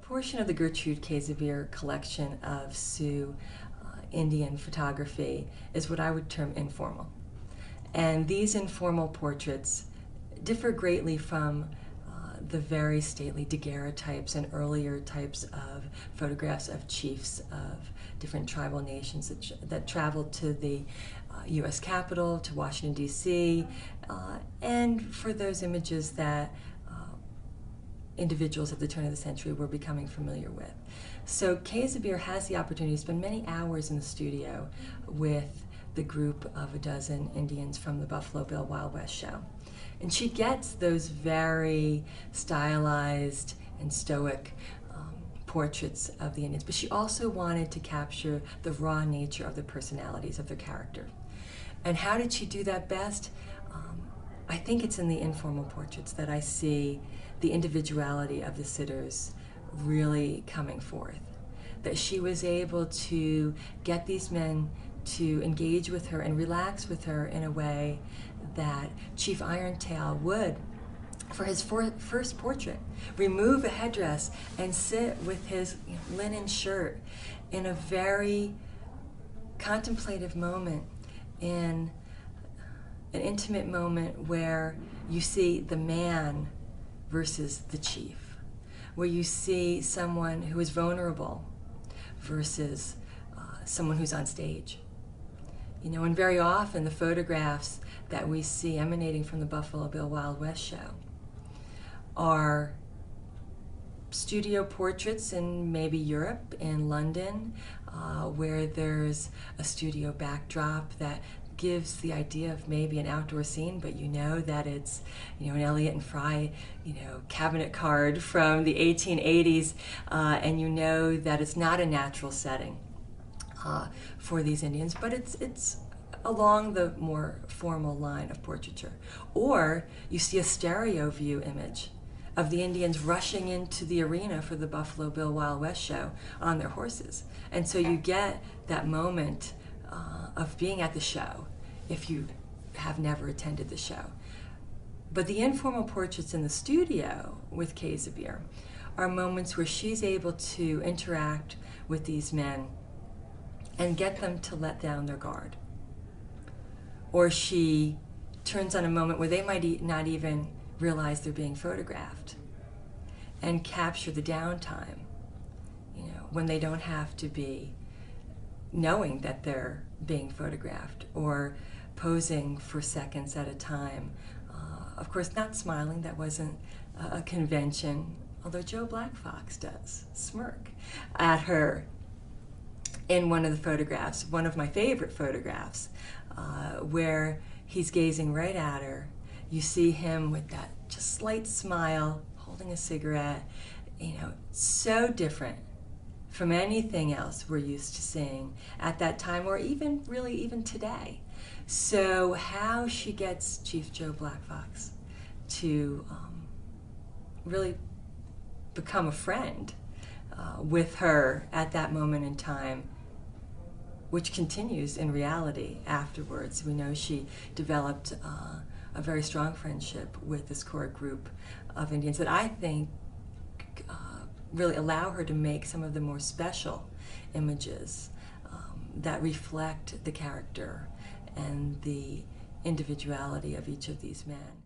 portion of the Gertrude Käsebier collection of Sioux Indian photography is what I would term informal. And these informal portraits differ greatly from the very stately daguerreotypes and earlier types of photographs of chiefs of different tribal nations that traveled to the U.S. Capitol, to Washington, D.C., and for those images that individuals at the turn of the century were becoming familiar with. So Käsebier has the opportunity to spend many hours in the studio with the group of a dozen Indians from the Buffalo Bill Wild West show. And she gets those very stylized and stoic portraits of the Indians, but she also wanted to capture the raw nature of the personalities of their character. And how did she do that best? I think it's in the informal portraits that I see the individuality of the sitters really coming forth. That she was able to get these men to engage with her and relax with her in a way that Chief Irontail would for his first portrait. Remove a headdress and sit with his linen shirt in a very contemplative moment, in an intimate moment where you see the man versus the chief, where you see someone who is vulnerable versus someone who's on stage. And very often the photographs that we see emanating from the Buffalo Bill Wild West show are studio portraits in maybe Europe, in London, where there's a studio backdrop that gives the idea of maybe an outdoor scene, but that it's an Elliott and Fry cabinet card from the 1880s, and that it's not a natural setting for these Indians, but it's along the more formal line of portraiture. Or you see a stereo view image of the Indians rushing into the arena for the Buffalo Bill Wild West show on their horses. And so you get that moment of being at the show if you have never attended the show. But the informal portraits in the studio with Käsebier are moments where she's able to interact with these men and get them to let down their guard. Or she turns on a moment where they might not even realize they're being photographed and capture the downtime, when they don't have to be knowing that they're being photographed or posing for seconds at a time. Of course, not smiling, that wasn't a convention, although Joe Black Fox does smirk at her in one of the photographs, one of my favorite photographs, where he's gazing right at her. You see him with that just slight smile, holding a cigarette, so different from anything else we're used to seeing at that time, or even today. So how she gets Chief Joe Black Fox to really become a friend with her at that moment in time, which continues in reality afterwards. We know she developed a very strong friendship with this core group of Indians that I think really allow her to make some of the more special images that reflect the character and the individuality of each of these men.